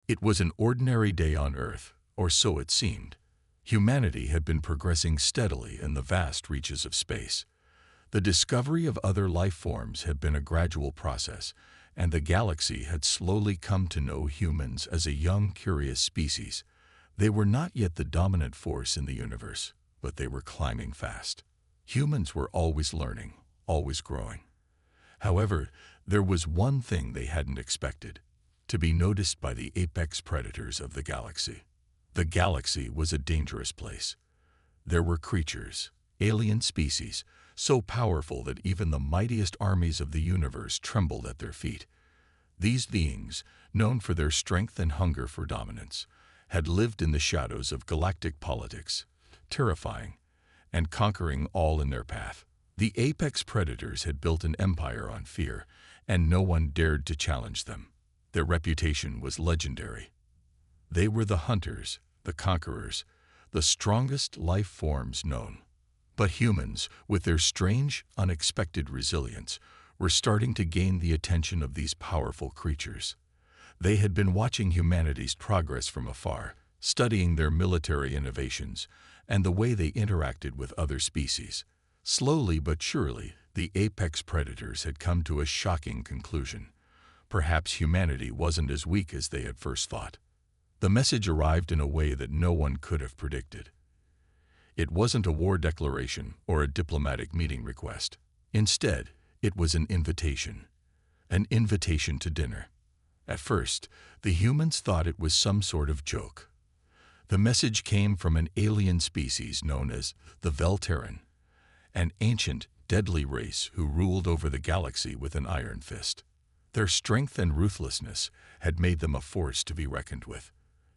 It was an ordinary day on Earth, or so it seemed. Humanity had been progressing steadily in the vast reaches of space. The discovery of other life forms had been a gradual process, and the galaxy had slowly come to know humans as a young, curious species. They were not yet the dominant force in the universe, but they were climbing fast. Humans were always learning, always growing. However, there was one thing they hadn't expected: to be noticed by the apex predators of the galaxy. The galaxy was a dangerous place. There were creatures, alien species, so powerful that even the mightiest armies of the universe trembled at their feet. These beings, known for their strength and hunger for dominance, had lived in the shadows of galactic politics, terrifying and conquering all in their path. The apex predators had built an empire on fear, and no one dared to challenge them. Their reputation was legendary. They were the hunters, the conquerors, the strongest life forms known. But humans, with their strange, unexpected resilience, were starting to gain the attention of these powerful creatures. They had been watching humanity's progress from afar, studying their military innovations and the way they interacted with other species. Slowly but surely, the apex predators had come to a shocking conclusion. Perhaps humanity wasn't as weak as they had first thought. The message arrived in a way that no one could have predicted. It wasn't a war declaration or a diplomatic meeting request. Instead, it was an invitation to dinner. At first, the humans thought it was some sort of joke. The message came from an alien species known as the Velterran, an ancient, deadly race who ruled over the galaxy with an iron fist. Their strength and ruthlessness had made them a force to be reckoned with.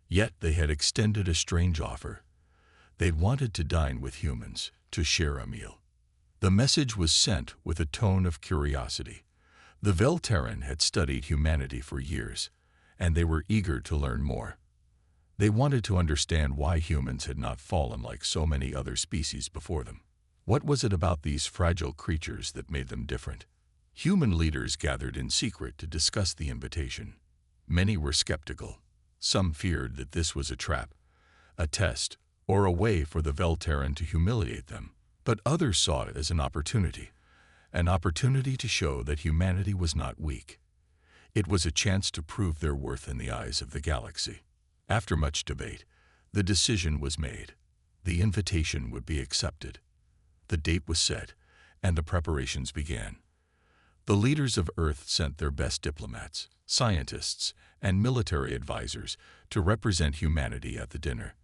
Yet they had extended a strange offer. They wanted to dine with humans, to share a meal. The message was sent with a tone of curiosity. The Velterran had studied humanity for years, and they were eager to learn more. They wanted to understand why humans had not fallen like so many other species before them. What was it about these fragile creatures that made them different? Human leaders gathered in secret to discuss the invitation. Many were skeptical. Some feared that this was a trap, a test, or a way for the Velterran to humiliate them. But others saw it as an opportunity to show that humanity was not weak. It was a chance to prove their worth in the eyes of the galaxy. After much debate, the decision was made. The invitation would be accepted. The date was set, and the preparations began. The leaders of Earth sent their best diplomats, scientists, and military advisors to represent humanity at the dinner.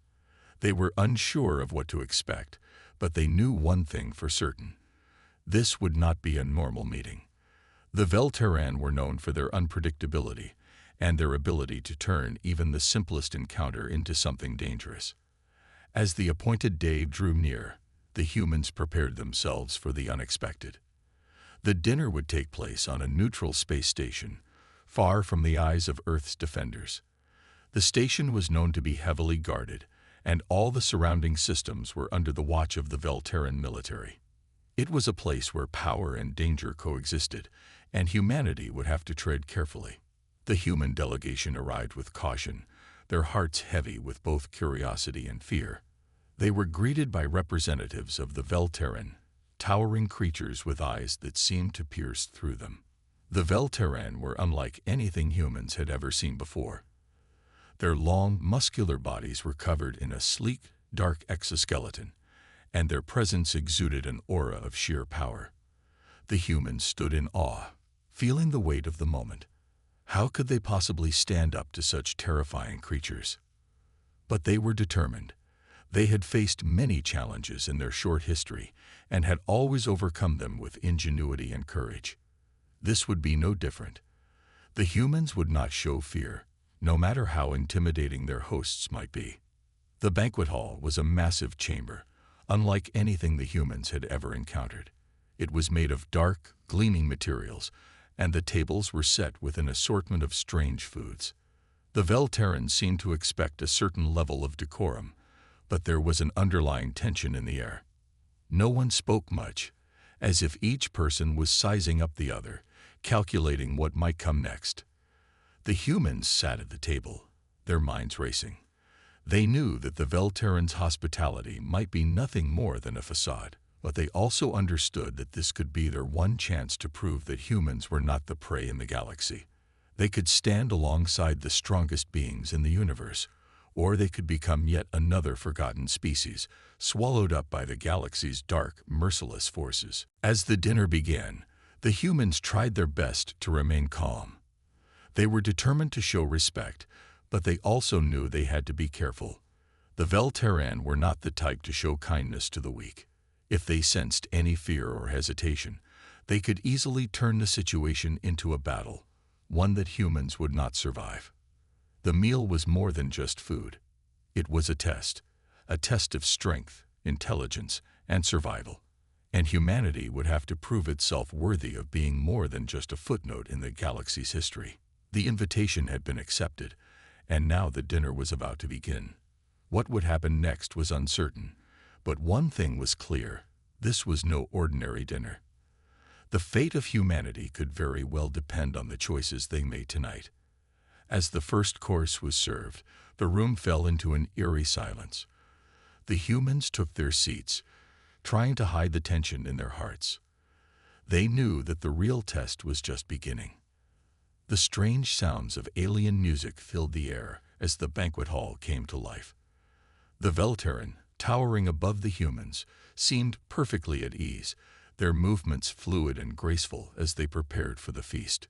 They were unsure of what to expect, but they knew one thing for certain. This would not be a normal meeting. The Velterran were known for their unpredictability and their ability to turn even the simplest encounter into something dangerous. As the appointed day drew near, the humans prepared themselves for the unexpected. The dinner would take place on a neutral space station, far from the eyes of Earth's defenders. The station was known to be heavily guarded, and all the surrounding systems were under the watch of the Velterran military. It was a place where power and danger coexisted, and humanity would have to tread carefully. The human delegation arrived with caution, their hearts heavy with both curiosity and fear. They were greeted by representatives of the Velterran, towering creatures with eyes that seemed to pierce through them. The Velterran were unlike anything humans had ever seen before. Their long, muscular bodies were covered in a sleek, dark exoskeleton, and their presence exuded an aura of sheer power. The humans stood in awe, feeling the weight of the moment. How could they possibly stand up to such terrifying creatures? But they were determined. They had faced many challenges in their short history and had always overcome them with ingenuity and courage. This would be no different. The humans would not show fear, no matter how intimidating their hosts might be. The banquet hall was a massive chamber, unlike anything the humans had ever encountered. It was made of dark, gleaming materials, and the tables were set with an assortment of strange foods. The Velterran seemed to expect a certain level of decorum, but there was an underlying tension in the air. No one spoke much, as if each person was sizing up the other, calculating what might come next. The humans sat at the table, their minds racing. They knew that the Velterrans' hospitality might be nothing more than a facade, but they also understood that this could be their one chance to prove that humans were not the prey in the galaxy. They could stand alongside the strongest beings in the universe, or they could become yet another forgotten species, swallowed up by the galaxy's dark, merciless forces. As the dinner began, the humans tried their best to remain calm. They were determined to show respect, but they also knew they had to be careful. The Velterran were not the type to show kindness to the weak. If they sensed any fear or hesitation, they could easily turn the situation into a battle, one that humans would not survive. The meal was more than just food. It was a test of strength, intelligence, and survival. And humanity would have to prove itself worthy of being more than just a footnote in the galaxy's history. The invitation had been accepted, and now the dinner was about to begin. What would happen next was uncertain, but one thing was clear: this was no ordinary dinner. The fate of humanity could very well depend on the choices they made tonight. As the first course was served, the room fell into an eerie silence. The humans took their seats, trying to hide the tension in their hearts. They knew that the real test was just beginning. The strange sounds of alien music filled the air as the banquet hall came to life. The Velterran, towering above the humans, seemed perfectly at ease, their movements fluid and graceful as they prepared for the feast.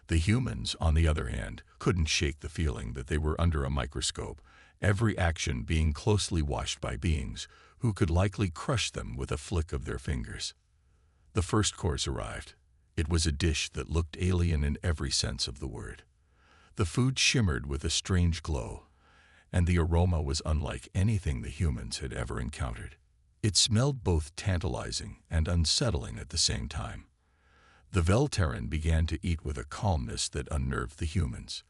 The humans, on the other hand, couldn't shake the feeling that they were under a microscope, every action being closely watched by beings who could likely crush them with a flick of their fingers. The first course arrived. It was a dish that looked alien in every sense of the word. The food shimmered with a strange glow, and the aroma was unlike anything the humans had ever encountered. It smelled both tantalizing and unsettling at the same time. The Velterran began to eat with a calmness that unnerved the humans.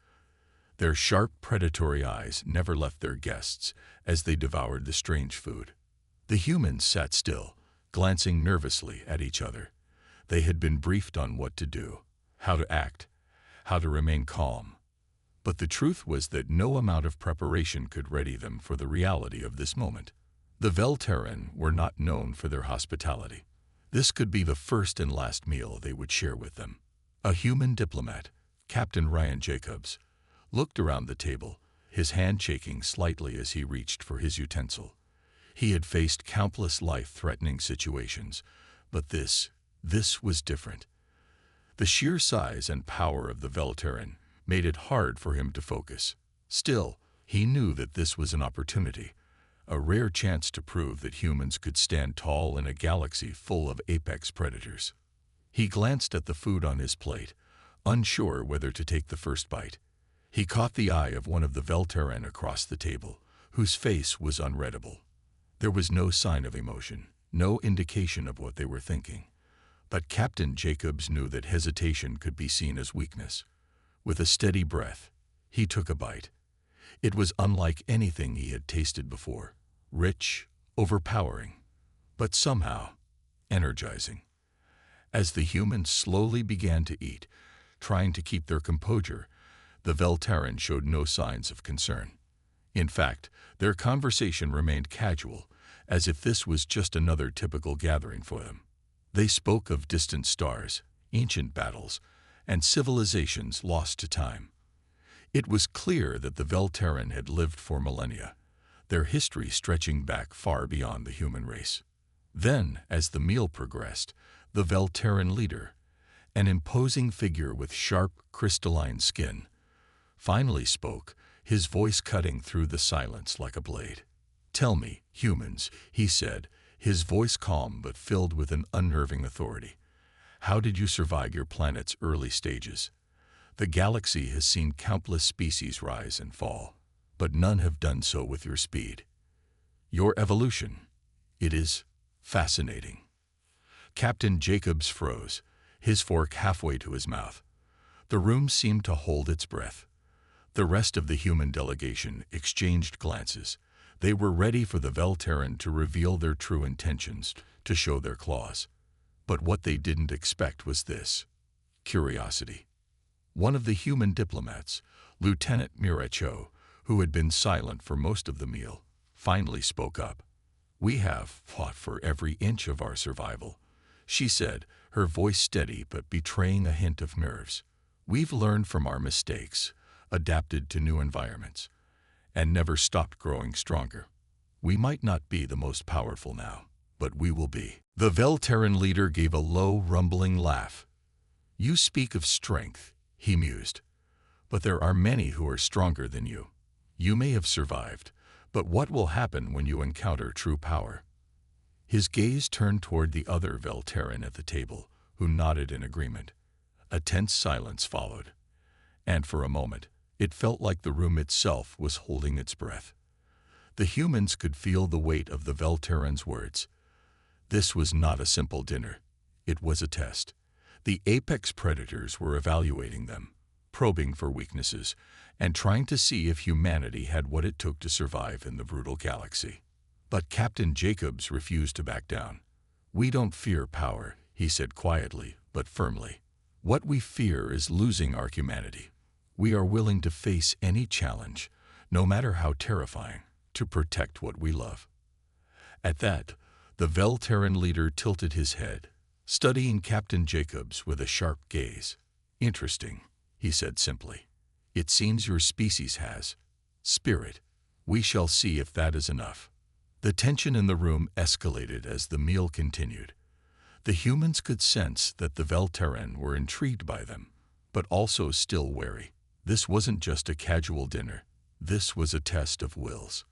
Their sharp, predatory eyes never left their guests as they devoured the strange food. The humans sat still, glancing nervously at each other. They had been briefed on what to do, how to act, how to remain calm. But the truth was that no amount of preparation could ready them for the reality of this moment. The Velterran were not known for their hospitality. This could be the first and last meal they would share with them. A human diplomat, Captain Ryan Jacobs, looked around the table, his hand shaking slightly as he reached for his utensil. He had faced countless life-threatening situations, but this was different. The sheer size and power of the Velterran made it hard for him to focus. Still, he knew that this was an opportunity, a rare chance to prove that humans could stand tall in a galaxy full of apex predators. He glanced at the food on his plate, unsure whether to take the first bite. He caught the eye of one of the Velterran across the table, whose face was unreadable. There was no sign of emotion, no indication of what they were thinking. But Captain Jacobs knew that hesitation could be seen as weakness. With a steady breath, he took a bite. It was unlike anything he had tasted before, rich, overpowering, but somehow energizing. As the humans slowly began to eat, trying to keep their composure, the Velterran showed no signs of concern. In fact, their conversation remained casual, as if this was just another typical gathering for them. They spoke of distant stars, ancient battles, and civilizations lost to time. It was clear that the Velterran had lived for millennia, their history stretching back far beyond the human race. Then, as the meal progressed, the Velterran leader, an imposing figure with sharp, crystalline skin, finally spoke, his voice cutting through the silence like a blade. "Tell me, humans," he said, his voice calm but filled with an unnerving authority. "How did you survive your planet's early stages? The galaxy has seen countless species rise and fall, but none have done so with your speed. Your evolution, it is fascinating." Captain Jacobs froze, his fork halfway to his mouth. The room seemed to hold its breath. The rest of the human delegation exchanged glances. They were ready for the Velterran to reveal their true intentions, to show their claws. But what they didn't expect was this: curiosity. One of the human diplomats, Lieutenant Miracho, who had been silent for most of the meal, finally spoke up. "We have fought for every inch of our survival," she said, her voice steady but betraying a hint of nerves. "We've learned from our mistakes, adapted to new environments, and never stopped growing stronger. We might not be the most powerful now, but we will be." The Velterran leader gave a low, rumbling laugh. "You speak of strength," he mused, "but there are many who are stronger than you. You may have survived, but what will happen when you encounter true power?" His gaze turned toward the other Velterran at the table, who nodded in agreement. A tense silence followed, and for a moment, it felt like the room itself was holding its breath. The humans could feel the weight of the Velterran's words. This was not a simple dinner. It was a test. The apex predators were evaluating them, probing for weaknesses, and trying to see if humanity had what it took to survive in the brutal galaxy. But Captain Jacobs refused to back down. "We don't fear power," he said quietly but firmly. "What we fear is losing our humanity. We are willing to face any challenge, no matter how terrifying, to protect what we love." At that, the Velterran leader tilted his head, studying Captain Jacobs with a sharp gaze. "Interesting," he said simply. "It seems your species has spirit. We shall see if that is enough." The tension in the room escalated as the meal continued. The humans could sense that the Velterran were intrigued by them, but also still wary. This wasn't just a casual dinner. This was a test of wills.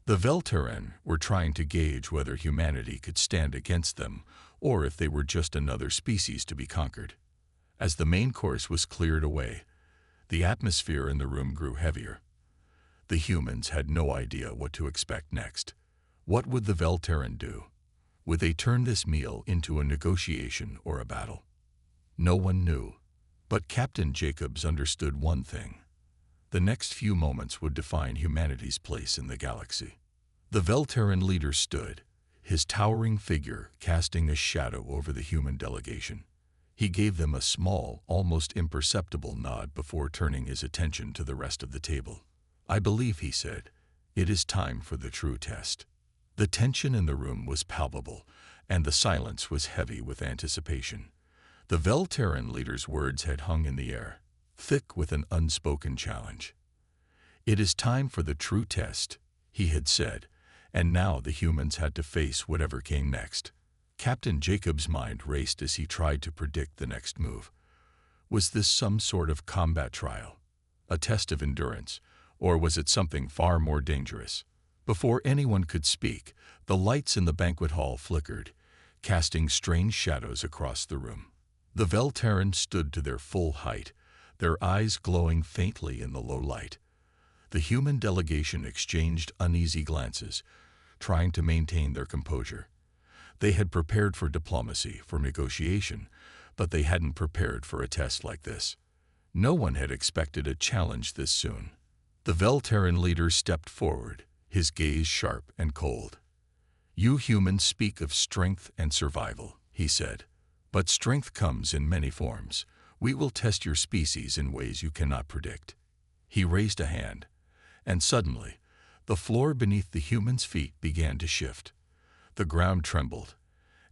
The Velterran were trying to gauge whether humanity could stand against them, or if they were just another species to be conquered. As the main course was cleared away, the atmosphere in the room grew heavier. The humans had no idea what to expect next. What would the Velterran do? Would they turn this meal into a negotiation or a battle? No one knew, but Captain Jacobs understood one thing. The next few moments would define humanity's place in the galaxy. The Velterran leader stood, his towering figure casting a shadow over the human delegation. He gave them a small, almost imperceptible nod before turning his attention to the rest of the table. "I believe," he said, "it is time for the true test." The tension in the room was palpable, and the silence was heavy with anticipation. The Velterran leader's words had hung in the air, thick with an unspoken challenge. "It is time for the true test," he had said, and now the humans had to face whatever came next. Captain Jacobs' mind raced as he tried to predict the next move. Was this some sort of combat trial, a test of endurance, or was it something far more dangerous? Before anyone could speak, the lights in the banquet hall flickered, casting strange shadows across the room. The Velterran stood to their full height, their eyes glowing faintly in the low light. The human delegation exchanged uneasy glances, trying to maintain their composure. They had prepared for diplomacy, for negotiation, but they hadn't prepared for a test like this. No one had expected a challenge this soon. The Velterran leader stepped forward, his gaze sharp and cold. "You humans speak of strength and survival," he said, "but strength comes in many forms. We will test your species in ways you cannot predict." He raised a hand, and suddenly, the floor beneath the humans' feet began to shift. The ground trembled,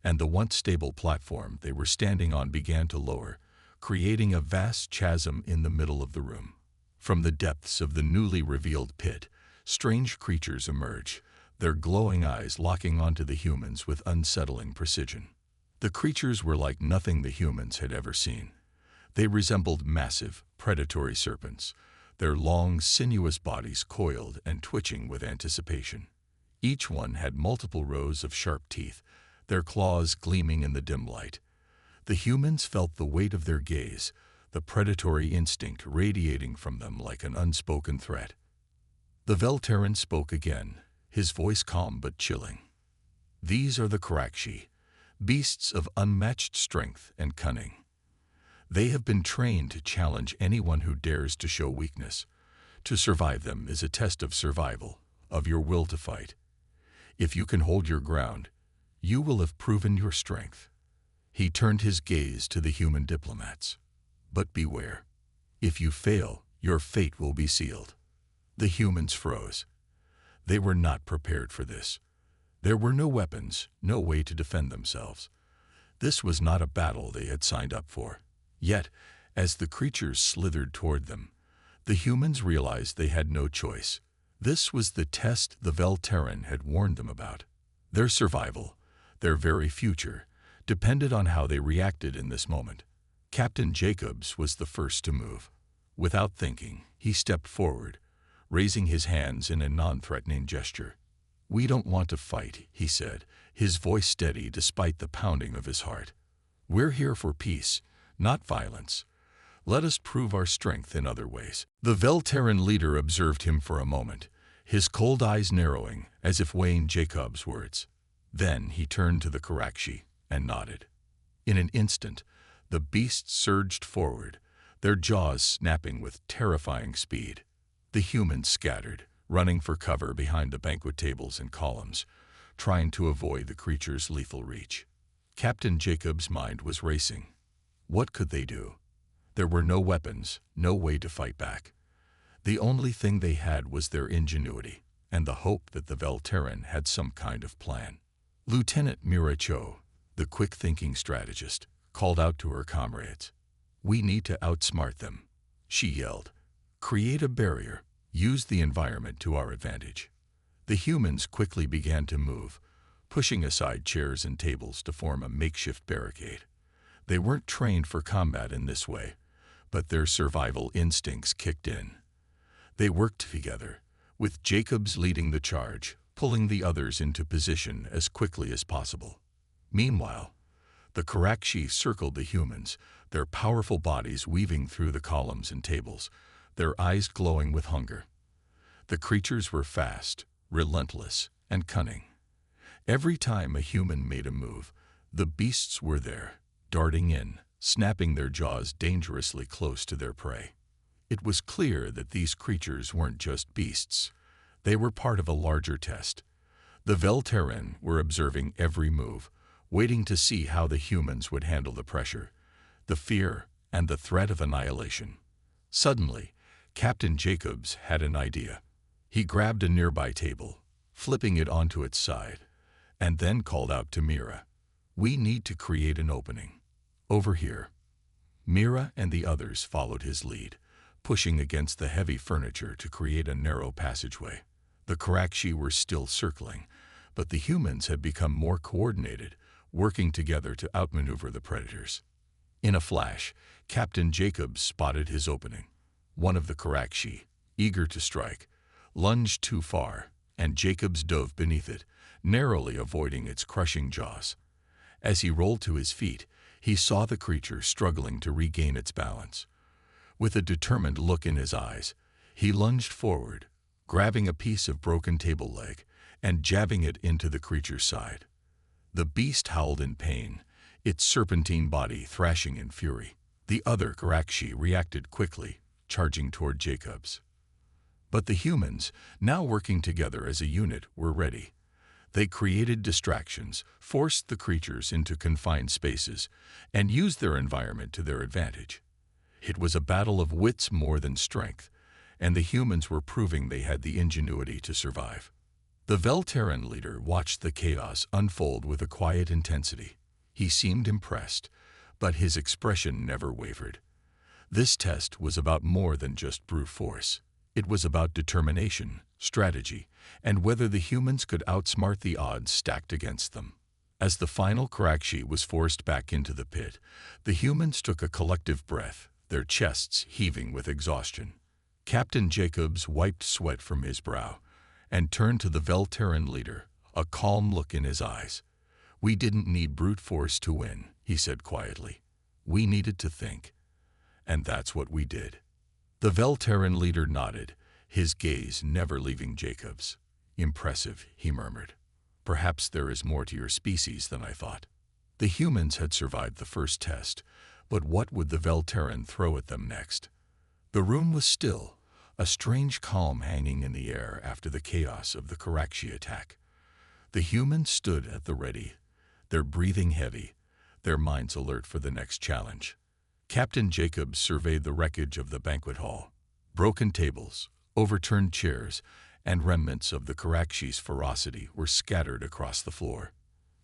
and the once stable platform they were standing on began to lower, creating a vast chasm in the middle of the room. From the depths of the newly revealed pit, strange creatures emerged, their glowing eyes locking onto the humans with unsettling precision. The creatures were like nothing the humans had ever seen. They resembled massive, predatory serpents, their long, sinuous bodies coiled and twitching with anticipation. Each one had multiple rows of sharp teeth, their claws gleaming in the dim light. The humans felt the weight of their gaze, the predatory instinct radiating from them like an unspoken threat. The Velterran spoke again, his voice calm but chilling. "These are the Karakshi, beasts of unmatched strength and cunning. They have been trained to challenge anyone who dares to show weakness. To survive them is a test of survival, of your will to fight. If you can hold your ground, you will have proven your strength." He turned his gaze to the human diplomats. "But beware. If you fail, your fate will be sealed. The humans froze. They were not prepared for this. There were no weapons, no way to defend themselves. This was not a battle they had signed up for. Yet, as the creatures slithered toward them, the humans realized they had no choice. This was the test the Velterran had warned them about. Their survival, their very future, depended on how they reacted in this moment. Captain Jacobs was the first to move. Without thinking, he stepped forward, raising his hands in a non-threatening gesture. "We don't want to fight," he said, his voice steady despite the pounding of his heart. "We're here for peace, not violence. Let us prove our strength in other ways." The Velterran leader observed him for a moment, his cold eyes narrowing as if weighing Jacob's words. Then he turned to the Karakshi and nodded. In an instant, the beasts surged forward, their jaws snapping with terrifying speed. The humans scattered, running for cover behind the banquet tables and columns, trying to avoid the creature's lethal reach. Captain Jacob's mind was racing. What could they do? There were no weapons, no way to fight back. The only thing they had was their ingenuity and the hope that the Velterran had some kind of plan. Lieutenant Mira Cho, the quick-thinking strategist, called out to her comrades. "We need to outsmart them," she yelled. "Create a barrier. Use the environment to our advantage." The humans quickly began to move, pushing aside chairs and tables to form a makeshift barricade. They weren't trained for combat in this way, but their survival instincts kicked in. They worked together, with Jacobs leading the charge, pulling the others into position as quickly as possible. Meanwhile, the Karakshi circled the humans, their powerful bodies weaving through the columns and tables, their eyes glowing with hunger. The creatures were fast, relentless, and cunning. Every time a human made a move, the beasts were there, darting in, snapping their jaws dangerously close to their prey. It was clear that these creatures weren't just beasts. They were part of a larger test. The Velterran were observing every move, waiting to see how the humans would handle the pressure, the fear, and the threat of annihilation. Suddenly, Captain Jacobs had an idea. He grabbed a nearby table, flipping it onto its side, and then called out to Mira. "We need to create an opening. Over here." Mira and the others followed his lead, pushing against the heavy furniture to create a narrow passageway. The Karakshi were still circling, but the humans had become more coordinated, working together to outmaneuver the predators. In a flash, Captain Jacobs spotted his opening. One of the Karakshi, eager to strike, lunged too far, and Jacobs dove beneath it, narrowly avoiding its crushing jaws. As he rolled to his feet, he saw the creature struggling to regain its balance. With a determined look in his eyes, he lunged forward, grabbing a piece of broken table leg and jabbing it into the creature's side. The beast howled in pain, its serpentine body thrashing in fury. The other Karakshi reacted quickly, charging toward Jacobs. But the humans, now working together as a unit, were ready. They created distractions, forced the creatures into confined spaces, and used their environment to their advantage. It was a battle of wits more than strength, and the humans were proving they had the ingenuity to survive. The Velterran leader watched the chaos unfold with a quiet intensity. He seemed impressed, but his expression never wavered. This test was about more than just brute force. It was about determination, strategy, and whether the humans could outsmart the odds stacked against them. As the final Karakshi was forced back into the pit, the humans took a collective breath, their chests heaving with exhaustion. Captain Jacobs wiped sweat from his brow and turned to the Velterran leader, a calm look in his eyes. "We didn't need brute force to win," he said quietly. "We needed to think. And that's what we did." The Velterran leader nodded, his gaze never leaving Jacobs. "Impressive," he murmured. "Perhaps there is more to your species than I thought." The humans had survived the first test, but what would the Velterran throw at them next? The room was still, a strange calm hanging in the air after the chaos of the Karakshi attack. The humans stood at the ready, their breathing heavy, their minds alert for the next challenge. Captain Jacobs surveyed the wreckage of the banquet hall. Broken tables, Overturned chairs and remnants of the Karakshi's ferocity were scattered across the floor.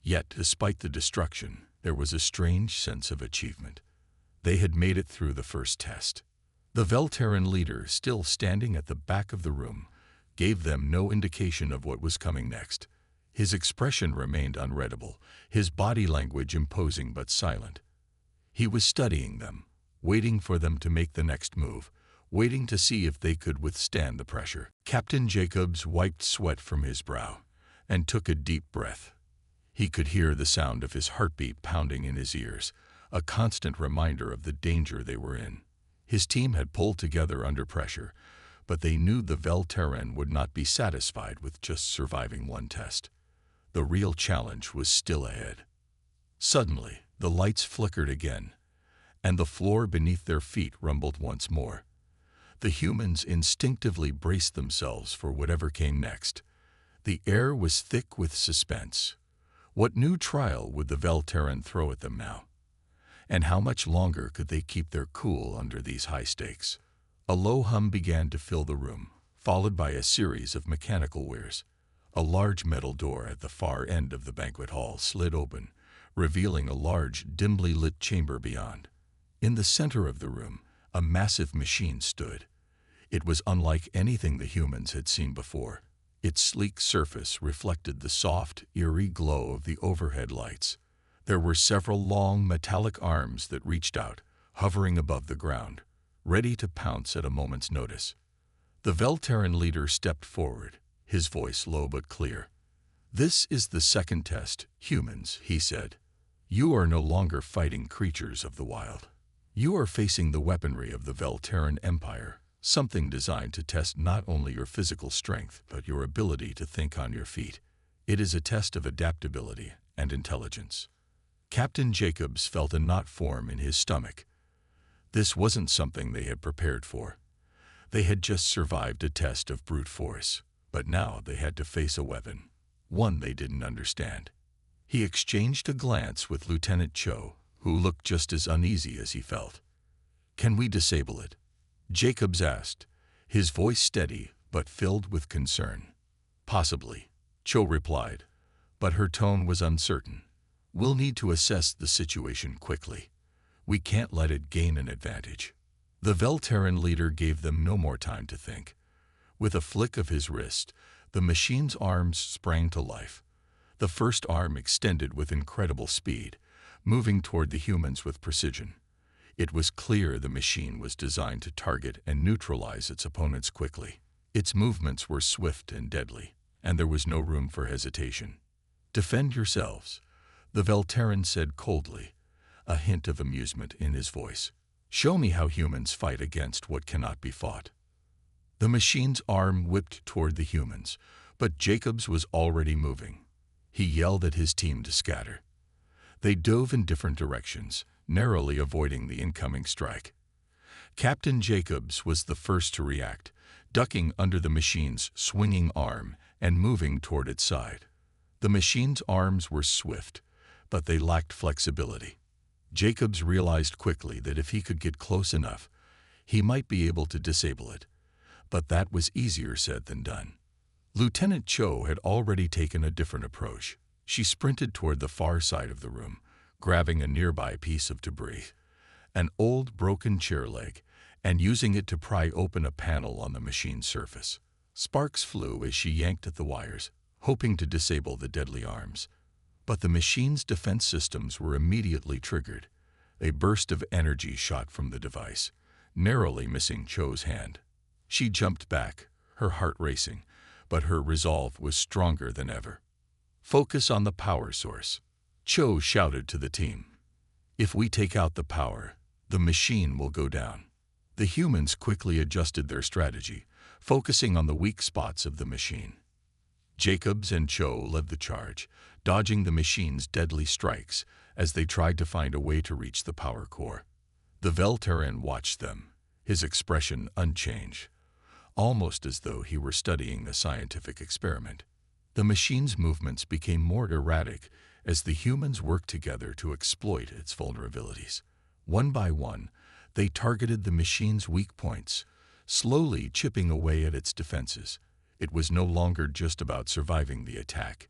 Yet, despite the destruction, there was a strange sense of achievement. They had made it through the first test. The Velterran leader, still standing at the back of the room, gave them no indication of what was coming next. His expression remained unreadable, his body language imposing but silent. He was studying them, waiting for them to make the next move, waiting to see if they could withstand the pressure. Captain Jacobs wiped sweat from his brow and took a deep breath. He could hear the sound of his heartbeat pounding in his ears, a constant reminder of the danger they were in. His team had pulled together under pressure, but they knew the Velterran would not be satisfied with just surviving one test. The real challenge was still ahead. Suddenly, the lights flickered again, and the floor beneath their feet rumbled once more. The humans instinctively braced themselves for whatever came next. The air was thick with suspense. What new trial would the Velterran throw at them now? And how much longer could they keep their cool under these high stakes? A low hum began to fill the room, followed by a series of mechanical whirs. A large metal door at the far end of the banquet hall slid open, revealing a large, dimly lit chamber beyond. In the center of the room, a massive machine stood. It was unlike anything the humans had seen before. Its sleek surface reflected the soft, eerie glow of the overhead lights. There were several long, metallic arms that reached out, hovering above the ground, ready to pounce at a moment's notice. The Velterran leader stepped forward, his voice low but clear. "This is the second test, humans," he said. "You are no longer fighting creatures of the wild. You are facing the weaponry of the Velterran Empire, something designed to test not only your physical strength, but your ability to think on your feet. It is a test of adaptability and intelligence." Captain Jacobs felt a knot form in his stomach. This wasn't something they had prepared for. They had just survived a test of brute force, but now they had to face a weapon, one they didn't understand. He exchanged a glance with Lieutenant Cho, who looked just as uneasy as he felt. "Can we disable it?" Jacobs asked, his voice steady but filled with concern. "Possibly," Cho replied, but her tone was uncertain. "We'll need to assess the situation quickly. We can't let it gain an advantage." The Velterran leader gave them no more time to think. With a flick of his wrist, the machine's arms sprang to life. The first arm extended with incredible speed, moving toward the humans with precision. It was clear the machine was designed to target and neutralize its opponents quickly. Its movements were swift and deadly, and there was no room for hesitation. "Defend yourselves," the Velterran said coldly, a hint of amusement in his voice. "Show me how humans fight against what cannot be fought." The machine's arm whipped toward the humans, but Jacobs was already moving. He yelled at his team to scatter. They dove in different directions, narrowly avoiding the incoming strike. Captain Jacobs was the first to react, ducking under the machine's swinging arm and moving toward its side. The machine's arms were swift, but they lacked flexibility. Jacobs realized quickly that if he could get close enough, he might be able to disable it, but that was easier said than done. Lieutenant Cho had already taken a different approach. She sprinted toward the far side of the room, grabbing a nearby piece of debris, an old broken chair leg, and using it to pry open a panel on the machine's surface. Sparks flew as she yanked at the wires, hoping to disable the deadly arms. But the machine's defense systems were immediately triggered. A burst of energy shot from the device, narrowly missing Cho's hand. She jumped back, her heart racing, but her resolve was stronger than ever. "Focus on the power source," Cho shouted to the team. "If we take out the power, the machine will go down." The humans quickly adjusted their strategy, focusing on the weak spots of the machine. Jacobs and Cho led the charge, dodging the machine's deadly strikes as they tried to find a way to reach the power core. The Velterran watched them, his expression unchanged, almost as though he were studying a scientific experiment. The machine's movements became more erratic as the humans worked together to exploit its vulnerabilities. One by one, they targeted the machine's weak points, slowly chipping away at its defenses. It was no longer just about surviving the attack.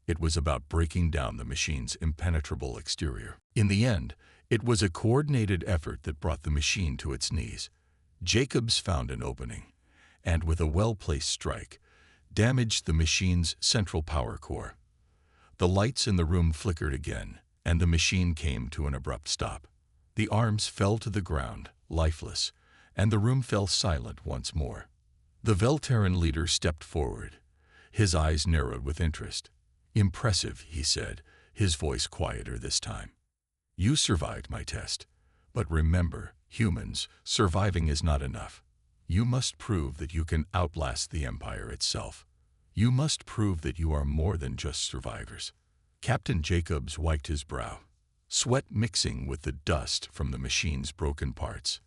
It was about breaking down the machine's impenetrable exterior. In the end, it was a coordinated effort that brought the machine to its knees. Jacobs found an opening, and with a well-placed strike, damaged the machine's central power core. The lights in the room flickered again, and the machine came to an abrupt stop. The arms fell to the ground, lifeless, and the room fell silent once more. The Velterran leader stepped forward. His eyes narrowed with interest. "Impressive," he said, his voice quieter this time. "You survived my test. But remember, humans, surviving is not enough. You must prove that you can outlast the Empire itself. You must prove that you are more than just survivors." Captain Jacobs wiped his brow, sweat mixing with the dust from the machine's broken parts.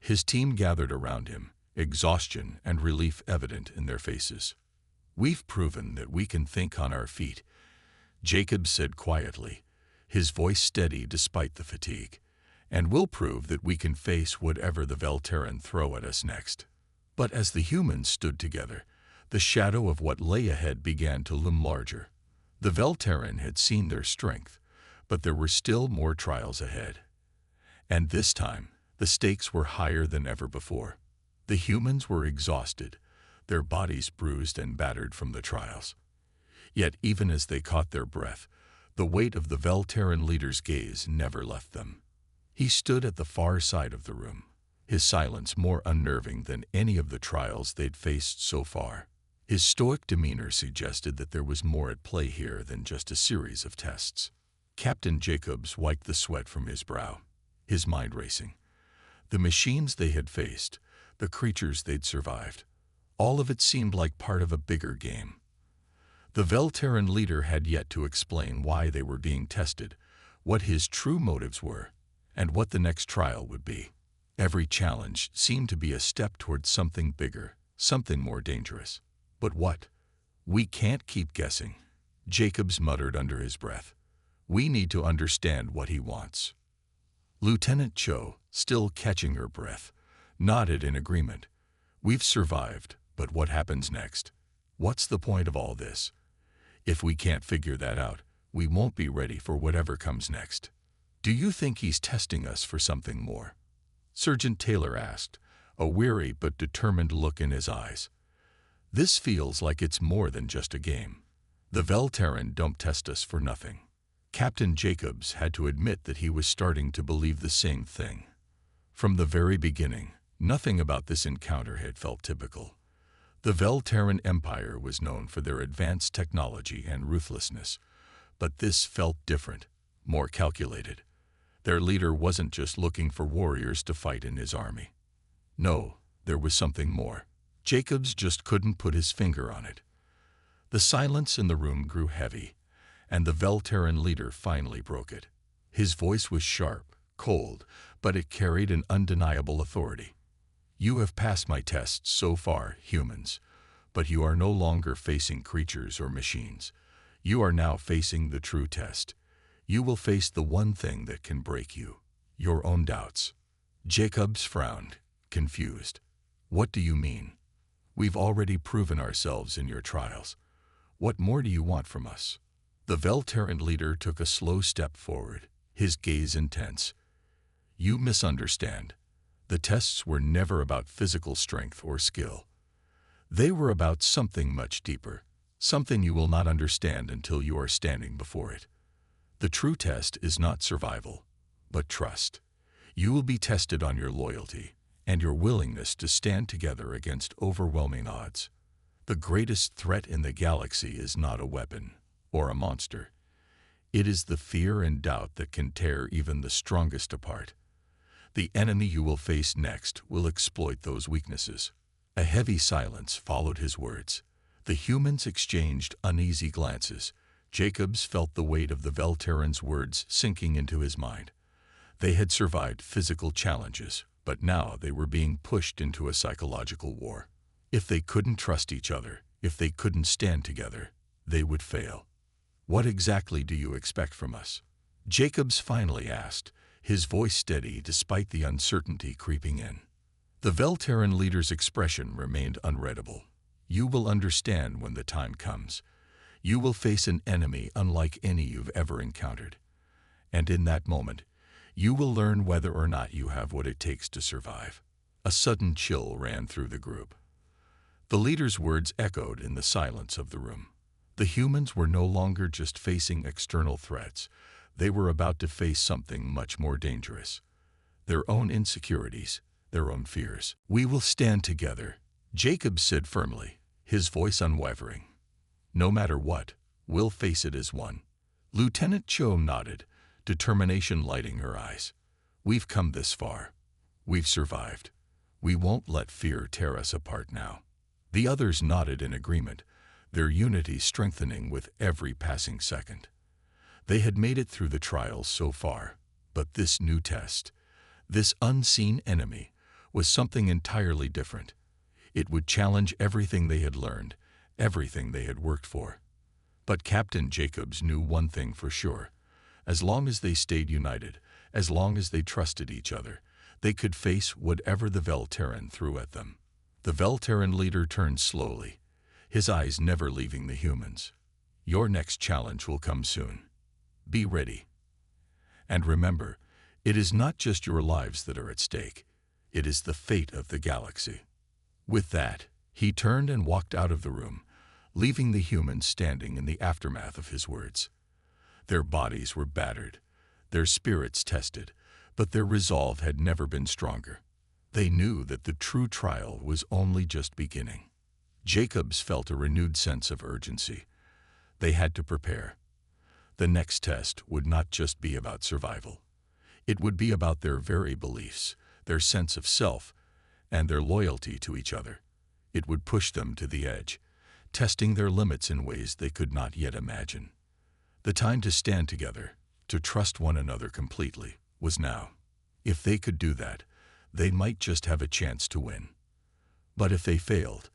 His team gathered around him, exhaustion and relief evident in their faces. "We've proven that we can think on our feet," Jacobs said quietly, his voice steady despite the fatigue. "And we'll prove that we can face whatever the Velterran throw at us next." But as the humans stood together, the shadow of what lay ahead began to loom larger. The Velterran had seen their strength, but there were still more trials ahead. And this time, the stakes were higher than ever before. The humans were exhausted, their bodies bruised and battered from the trials. Yet even as they caught their breath, the weight of the Velterran leader's gaze never left them. He stood at the far side of the room, his silence more unnerving than any of the trials they'd faced so far. His stoic demeanor suggested that there was more at play here than just a series of tests. Captain Jacobs wiped the sweat from his brow, his mind racing. The machines they had faced, the creatures they'd survived, all of it seemed like part of a bigger game. The Velterran leader had yet to explain why they were being tested, what his true motives were, and what the next trial would be. Every challenge seemed to be a step towards something bigger, something more dangerous. But what? "We can't keep guessing," Jacobs muttered under his breath. "We need to understand what he wants." Lieutenant Cho, still catching her breath, nodded in agreement. "We've survived, but what happens next? What's the point of all this? If we can't figure that out, we won't be ready for whatever comes next." "Do you think he's testing us for something more?" Sergeant Taylor asked, a weary but determined look in his eyes. "This feels like it's more than just a game. The Velterran don't test us for nothing." Captain Jacobs had to admit that he was starting to believe the same thing. From the very beginning, nothing about this encounter had felt typical. The Velterran Empire was known for their advanced technology and ruthlessness, but this felt different, more calculated. Their leader wasn't just looking for warriors to fight in his army. No, there was something more. Jacobs just couldn't put his finger on it. The silence in the room grew heavy, and the Velterran leader finally broke it. His voice was sharp, cold, but it carried an undeniable authority. "You have passed my tests so far, humans, but you are no longer facing creatures or machines. You are now facing the true test. You will face the one thing that can break you, your own doubts." Jacobs frowned, confused. "What do you mean? We've already proven ourselves in your trials. What more do you want from us?" The Velterran leader took a slow step forward, his gaze intense. "You misunderstand. The tests were never about physical strength or skill. They were about something much deeper, something you will not understand until you are standing before it. The true test is not survival, but trust. You will be tested on your loyalty and your willingness to stand together against overwhelming odds. The greatest threat in the galaxy is not a weapon or a monster. It is the fear and doubt that can tear even the strongest apart. The enemy you will face next will exploit those weaknesses." A heavy silence followed his words. The humans exchanged uneasy glances. Jacobs felt the weight of the Velterran's words sinking into his mind. They had survived physical challenges, but now they were being pushed into a psychological war. If they couldn't trust each other, if they couldn't stand together, they would fail. "What exactly do you expect from us?" Jacobs finally asked, his voice steady despite the uncertainty creeping in. The Velterran leader's expression remained unreadable. "You will understand when the time comes. You will face an enemy unlike any you've ever encountered. And in that moment, you will learn whether or not you have what it takes to survive." A sudden chill ran through the group. The leader's words echoed in the silence of the room. The humans were no longer just facing external threats. They were about to face something much more dangerous. Their own insecurities, their own fears. "We will stand together," Jacob said firmly, his voice unwavering. "No matter what, we'll face it as one." Lieutenant Cho nodded, determination lighting her eyes. "We've come this far. We've survived. We won't let fear tear us apart now." The others nodded in agreement, their unity strengthening with every passing second. They had made it through the trials so far, but this new test, this unseen enemy, was something entirely different. It would challenge everything they had learned, everything they had worked for. But Captain Jacobs knew one thing for sure. As long as they stayed united, as long as they trusted each other, they could face whatever the Velterran threw at them. The Velterran leader turned slowly, his eyes never leaving the humans. "Your next challenge will come soon. Be ready. And remember, it is not just your lives that are at stake. It is the fate of the galaxy." With that, he turned and walked out of the room, leaving the humans standing in the aftermath of his words. Their bodies were battered, their spirits tested, but their resolve had never been stronger. They knew that the true trial was only just beginning. Jacobs felt a renewed sense of urgency. They had to prepare. The next test would not just be about survival. It would be about their very beliefs, their sense of self, and their loyalty to each other. It would push them to the edge, testing their limits in ways they could not yet imagine. The time to stand together, to trust one another completely, was now. If they could do that, they might just have a chance to win. But if they failed,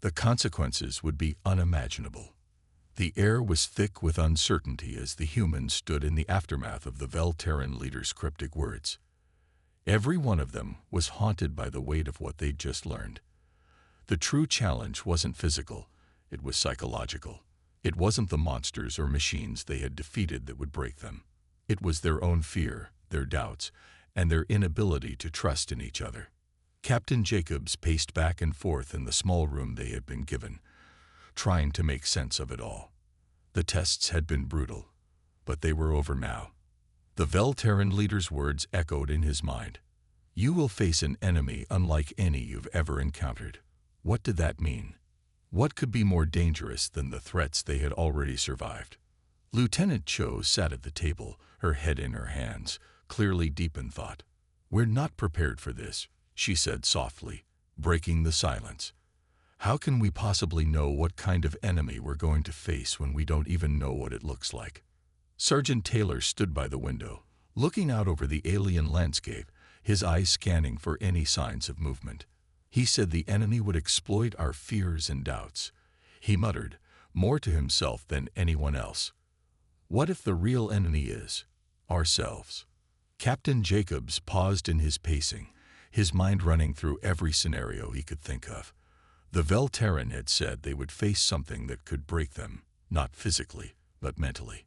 the consequences would be unimaginable. The air was thick with uncertainty as the humans stood in the aftermath of the Velterran leader's cryptic words. Every one of them was haunted by the weight of what they'd just learned. The true challenge wasn't physical, it was psychological. It wasn't the monsters or machines they had defeated that would break them. It was their own fear, their doubts, and their inability to trust in each other. Captain Jacobs paced back and forth in the small room they had been given, trying to make sense of it all. The tests had been brutal, but they were over now. The Velterran leader's words echoed in his mind. "You will face an enemy unlike any you've ever encountered." What did that mean? What could be more dangerous than the threats they had already survived? Lieutenant Cho sat at the table, her head in her hands, clearly deep in thought. "We're not prepared for this," she said softly, breaking the silence. "How can we possibly know what kind of enemy we're going to face when we don't even know what it looks like?" Sergeant Taylor stood by the window, looking out over the alien landscape, his eyes scanning for any signs of movement. He said the enemy would exploit our fears and doubts. He muttered, more to himself than anyone else. What if the real enemy is ourselves? Captain Jacobs paused in his pacing, his mind running through every scenario he could think of. The Velterran had said they would face something that could break them, not physically, but mentally.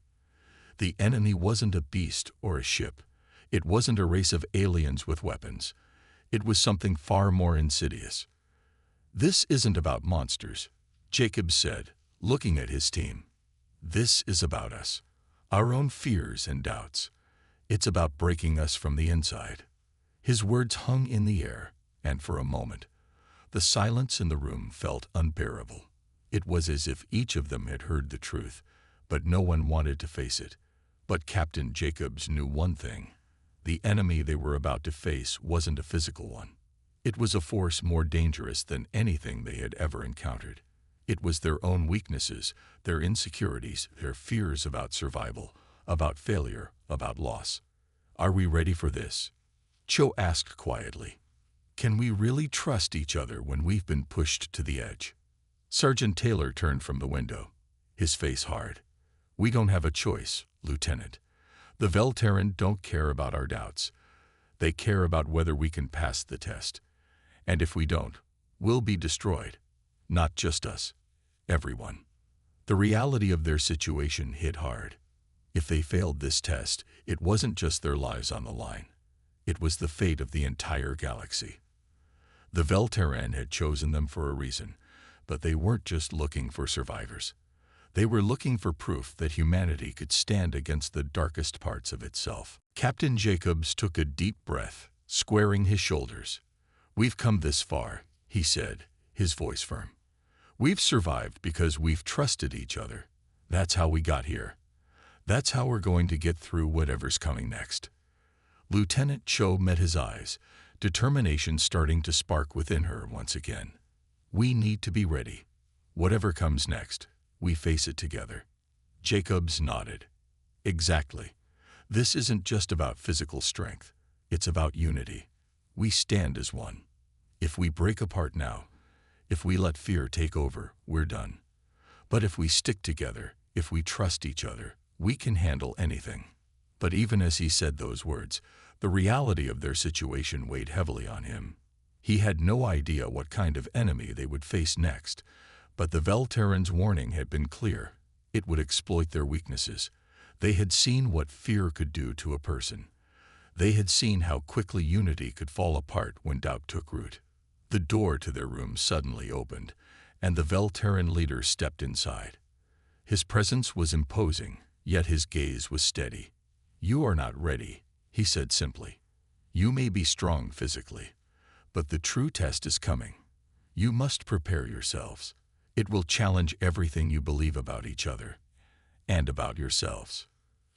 The enemy wasn't a beast or a ship. It wasn't a race of aliens with weapons. It was something far more insidious. "This isn't about monsters," Jacobs said, looking at his team. "This is about us, our own fears and doubts. It's about breaking us from the inside." His words hung in the air, and for a moment, the silence in the room felt unbearable. It was as if each of them had heard the truth, but no one wanted to face it. But Captain Jacobs knew one thing. The enemy they were about to face wasn't a physical one. It was a force more dangerous than anything they had ever encountered. It was their own weaknesses, their insecurities, their fears about survival, about failure, about loss. "Are we ready for this?" Cho asked quietly. "Can we really trust each other when we've been pushed to the edge?" Sergeant Taylor turned from the window, his face hard. "We don't have a choice, Lieutenant. The Velterran don't care about our doubts. They care about whether we can pass the test. And if we don't, we'll be destroyed. Not just us. Everyone. The reality of their situation hit hard. If they failed this test, it wasn't just their lives on the line. It was the fate of the entire galaxy. The Velterran had chosen them for a reason, but they weren't just looking for survivors. They were looking for proof that humanity could stand against the darkest parts of itself. Captain Jacobs took a deep breath, squaring his shoulders. "We've come this far," he said, his voice firm. "We've survived because we've trusted each other. That's how we got here. That's how we're going to get through whatever's coming next." Lieutenant Cho met his eyes, determination starting to spark within her once again. "We need to be ready. Whatever comes next, we face it together." Jacobs nodded. "Exactly. This isn't just about physical strength. It's about unity. We stand as one. If we break apart now, if we let fear take over, we're done. But if we stick together, if we trust each other, we can handle anything." But even as he said those words, the reality of their situation weighed heavily on him. He had no idea what kind of enemy they would face next, but the Velterran's warning had been clear. It would exploit their weaknesses. They had seen what fear could do to a person. They had seen how quickly unity could fall apart when doubt took root. The door to their room suddenly opened, and the Velterran leader stepped inside. His presence was imposing, yet his gaze was steady. "You are not ready," he said simply. "You may be strong physically, but the true test is coming. You must prepare yourselves. It will challenge everything you believe about each other and about yourselves."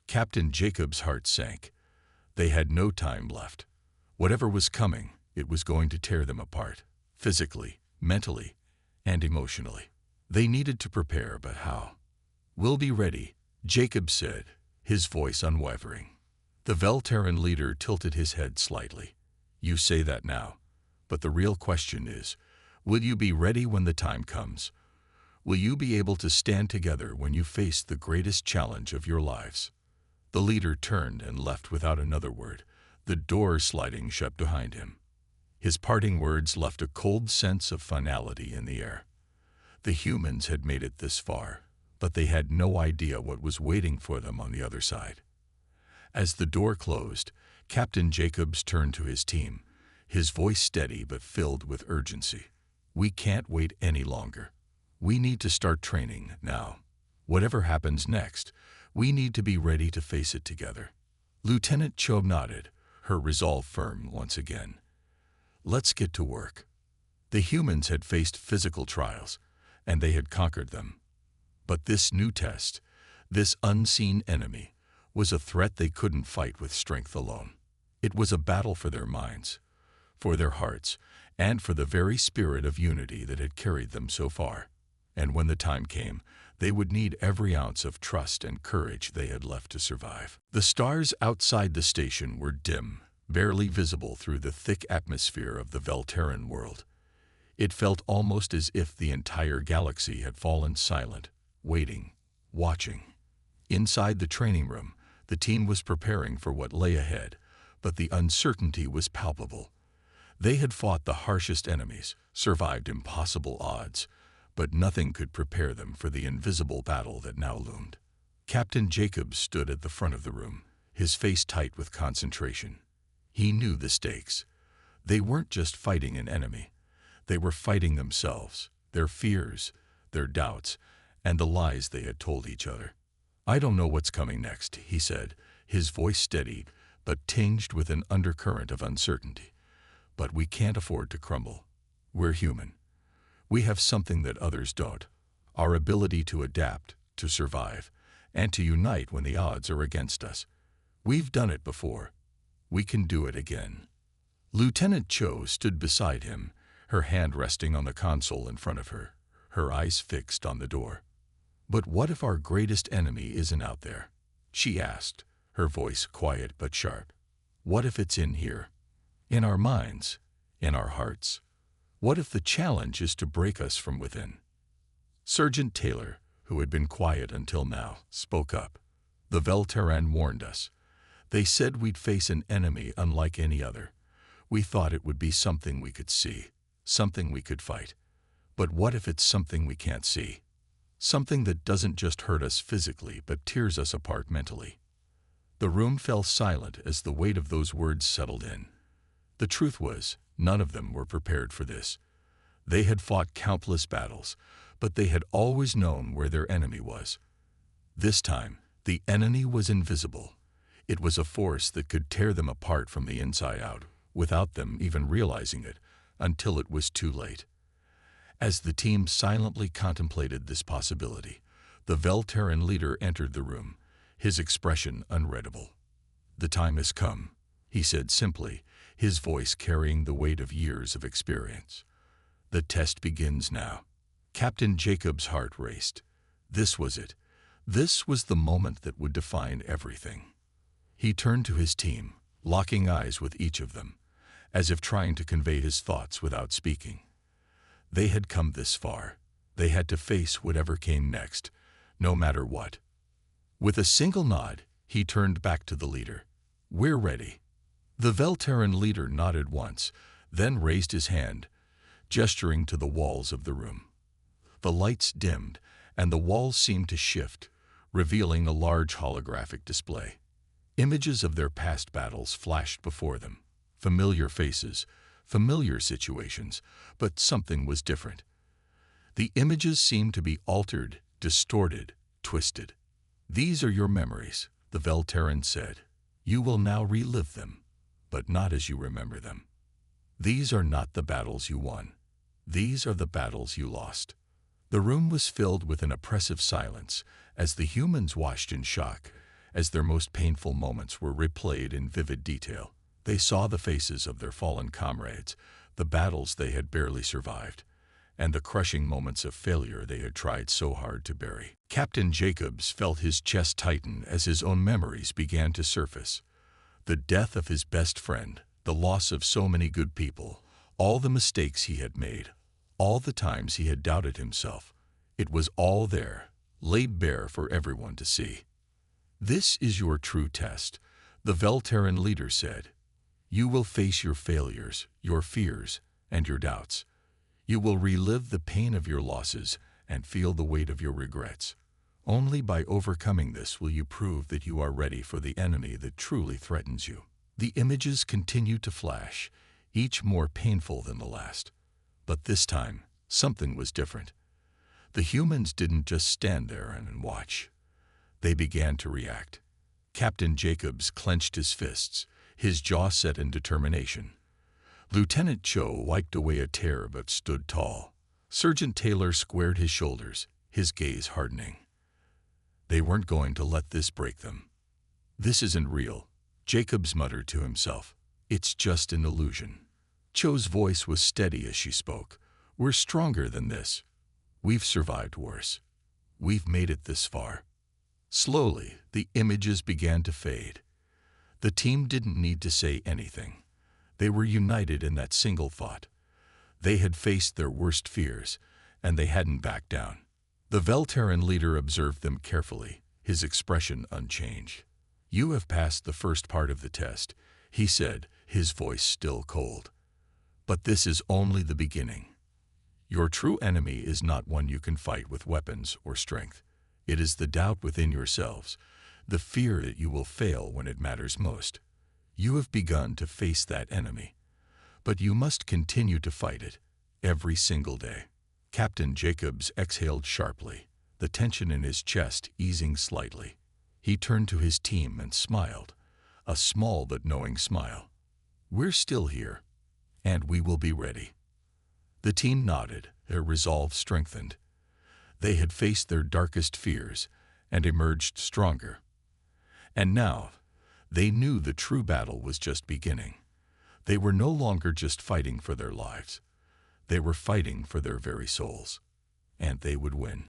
Captain Jacobs' heart sank. They had no time left. Whatever was coming, it was going to tear them apart, physically, mentally, and emotionally. They needed to prepare, but how? "We'll be ready," Jacobs said, his voice unwavering. The Velterran leader tilted his head slightly. "You say that now, but the real question is, will you be ready when the time comes? Will you be able to stand together when you face the greatest challenge of your lives?" The leader turned and left without another word, the door sliding shut behind him. His parting words left a cold sense of finality in the air. The humans had made it this far, but they had no idea what was waiting for them on the other side. As the door closed, Captain Jacobs turned to his team, his voice steady but filled with urgency. "We can't wait any longer. We need to start training now. Whatever happens next, we need to be ready to face it together." Lieutenant Cho nodded, her resolve firm once again. "Let's get to work." The humans had faced physical trials, and they had conquered them. But this new test, this unseen enemy, was a threat they couldn't fight with strength alone. It was a battle for their minds, for their hearts, and for the very spirit of unity that had carried them so far. And when the time came, they would need every ounce of trust and courage they had left to survive. The stars outside the station were dim, barely visible through the thick atmosphere of the Velterran world. It felt almost as if the entire galaxy had fallen silent, waiting, watching. Inside the training room, the team was preparing for what lay ahead, but the uncertainty was palpable. They had fought the harshest enemies, survived impossible odds, but nothing could prepare them for the invisible battle that now loomed. Captain Jacobs stood at the front of the room, his face tight with concentration. He knew the stakes. They weren't just fighting an enemy. They were fighting themselves, their fears, their doubts, and the lies they had told each other. "I don't know what's coming next," he said, his voice steady, but tinged with an undercurrent of uncertainty. "But we can't afford to crumble. We're human. We have something that others don't, our ability to adapt, to survive, and to unite when the odds are against us. We've done it before. We can do it again." Lieutenant Cho stood beside him, her hand resting on the console in front of her, her eyes fixed on the door. "But what if our greatest enemy isn't out there?" she asked, her voice quiet but sharp. "What if it's in here? In our minds? In our hearts? What if the challenge is to break us from within?" Sergeant Taylor, who had been quiet until now, spoke up. "The Velterran warned us. They said we'd face an enemy unlike any other. We thought it would be something we could see. something we could fight. But what if it's something we can't see? Something that doesn't just hurt us physically but tears us apart mentally. The room fell silent as the weight of those words settled in. The truth was, none of them were prepared for this. They had fought countless battles, but they had always known where their enemy was. This time, the enemy was invisible. It was a force that could tear them apart from the inside out, without them even realizing it, until it was too late. As the team silently contemplated this possibility, the Velterran leader entered the room, his expression unreadable. "The time has come," he said simply, his voice carrying the weight of years of experience. "The test begins now." Captain Jacob's heart raced. This was it. This was the moment that would define everything. He turned to his team, locking eyes with each of them, as if trying to convey his thoughts without speaking. They had come this far. They had to face whatever came next, no matter what. With a single nod, he turned back to the leader. "We're ready." The Velterran leader nodded once, then raised his hand, gesturing to the walls of the room. The lights dimmed, and the walls seemed to shift, revealing a large holographic display. Images of their past battles flashed before them. Familiar faces, familiar situations, but something was different. The images seemed to be altered, distorted, twisted. "These are your memories," the Velterran said. "You will now relive them, but not as you remember them. These are not the battles you won. These are the battles you lost." The room was filled with an oppressive silence as the humans watched in shock, as their most painful moments were replayed in vivid detail. They saw the faces of their fallen comrades, the battles they had barely survived, and the crushing moments of failure they had tried so hard to bury. Captain Jacobs felt his chest tighten as his own memories began to surface. The death of his best friend, the loss of so many good people, all the mistakes he had made, all the times he had doubted himself. It was all there, laid bare for everyone to see. "This is your true test," the Velterran leader said. "You will face your failures, your fears, and your doubts. You will relive the pain of your losses and feel the weight of your regrets. Only by overcoming this will you prove that you are ready for the enemy that truly threatens you." The images continued to flash, each more painful than the last. But this time, something was different. The humans didn't just stand there and watch. They began to react. Captain Jacobs clenched his fists, his jaw set in determination. Lieutenant Cho wiped away a tear but stood tall. Sergeant Taylor squared his shoulders, his gaze hardening. They weren't going to let this break them. "This isn't real," Jacobs muttered to himself. "It's just an illusion." Cho's voice was steady as she spoke. "We're stronger than this. We've survived worse. We've made it this far." Slowly, the images began to fade. The team didn't need to say anything. They were united in that single thought. They had faced their worst fears, and they hadn't backed down. The Velterran leader observed them carefully, his expression unchanged. "You have passed the first part of the test," he said, his voice still cold. "But this is only the beginning. Your true enemy is not one you can fight with weapons or strength. It is the doubt within yourselves, the fear that you will fail when it matters most. You have begun to face that enemy, but you must continue to fight it, every single day." Captain Jacobs exhaled sharply, the tension in his chest easing slightly. He turned to his team and smiled, a small but knowing smile. "We're still here, and we will be ready." The team nodded, their resolve strengthened. They had faced their darkest fears and emerged stronger. And now, they knew the true battle was just beginning. They were no longer just fighting for their lives. They were fighting for their very souls. And they would win.